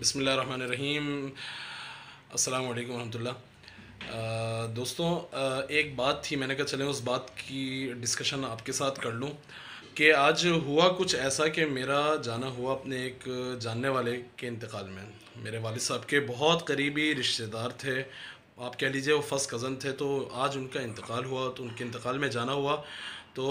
बिस्मिल्लाहिर्रहमानिर्रहीम। अस्सलाम वालेकुम रहमतुल्लाह। दोस्तों, एक बात थी, मैंने कहा चलें उस बात की डिस्कशन आपके साथ कर लूं कि आज हुआ कुछ ऐसा कि मेरा जाना हुआ अपने एक जानने वाले के इंतकाल में। मेरे वालिद साहब के बहुत करीबी रिश्तेदार थे, आप कह लीजिए वो फर्स्ट कज़न थे। तो आज उनका इंतकाल हुआ, तो उनके इंतकाल में जाना हुआ। तो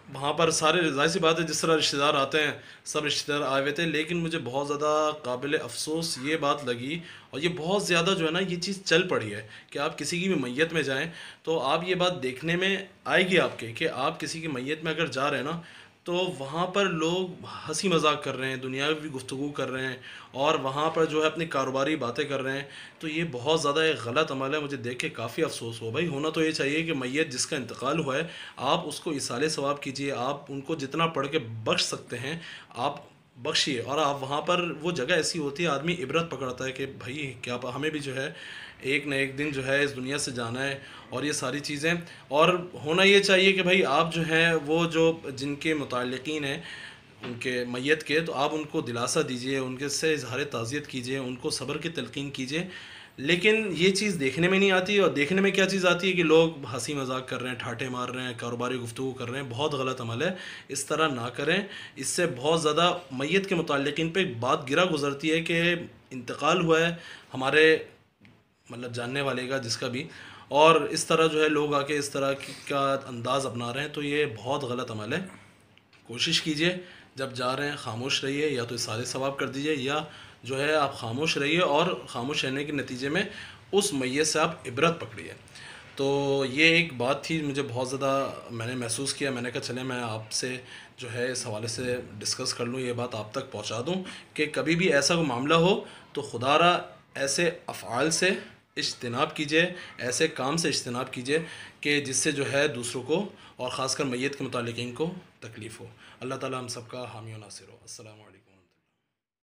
वहाँ पर सारे, ज़ाहिर सी बात है, जिस तरह रिश्तेदार आते हैं सब रिश्तेदार आए हुए थे। लेकिन मुझे बहुत ज़्यादा काबिल अफ़सोस ये बात लगी, और ये बहुत ज़्यादा जो है ना, ये चीज़ चल पड़ी है कि आप किसी की भी मैयत में जाएं तो आप ये बात देखने में आएगी आपके कि आप किसी की मैयत में अगर जा रहे हैं ना, तो वहाँ पर लोग हंसी मजाक कर रहे हैं, दुनियावी गुफ्तगू कर रहे हैं, और वहाँ पर जो है अपनी कारोबारी बातें कर रहे हैं। तो ये बहुत ज़्यादा एक गलत अमल है। मुझे देख के काफ़ी अफसोस हो। भाई, होना तो ये चाहिए कि मैयत जिसका इंतकाल हुआ है, आप उसको इसाले सवाब कीजिए, आप उनको जितना पढ़ के बख्श सकते हैं आप बख्शिए। और आप वहाँ पर, वो जगह ऐसी होती है, आदमी इबरत पकड़ता है कि भाई क्या हमें भी जो है एक न एक दिन जो है इस दुनिया से जाना है, और ये सारी चीज़ें। और होना ये चाहिए कि भाई आप जो है, वो जो जिनके मुताल्लिकीन हैं उनके मैयत के, तो आप उनको दिलासा दीजिए, उनके से इजहार ताज़ियत कीजिए, उनको सब्र की तलकीन कीजिए। लेकिन ये चीज़ देखने में नहीं आती। और देखने में क्या चीज़ आती है कि लोग हंसी मजाक कर रहे हैं, ठाठे मार रहे हैं, कारोबारी गुफ्तगू कर रहे हैं। बहुत गलत अमल है, इस तरह ना करें। इससे बहुत ज़्यादा मैयत के मुताल्लिकीन पे एक बात गिरा गुजरती है कि इंतकाल हुआ है हमारे, मतलब जानने वाले का, जिसका भी, और इस तरह जो है लोग आके इस तरह का अंदाज़ अपना रहे हैं। तो ये बहुत गलत अमल है। कोशिश कीजिए जब जा रहे हैं खामोश रहिए, या तो इसारे सवाब कर दीजिए, या जो है आप खामोश रहिए, और खामोश रहने के नतीजे में उस मैयत से आप इबरत पकड़िए। तो ये एक बात थी, मुझे बहुत ज़्यादा मैंने महसूस किया। मैंने कहा चले मैं आपसे जो है इस हवाले से डिस्कस कर लूँ, ये बात आप तक पहुँचा दूँ कि कभी भी ऐसा कोई मामला हो तो खुदारा ऐसे अफ़आल से इज्तनाब कीजिए, ऐसे काम से इज्तनाब कीजिए कि जिससे जो है दूसरों को, और ख़ासकर मैयत के मुतालिकीन को तकलीफ़ हो। अल्लाह ताला हम सबका हामी व नासिर हो। अस्सलामु अलैकुम।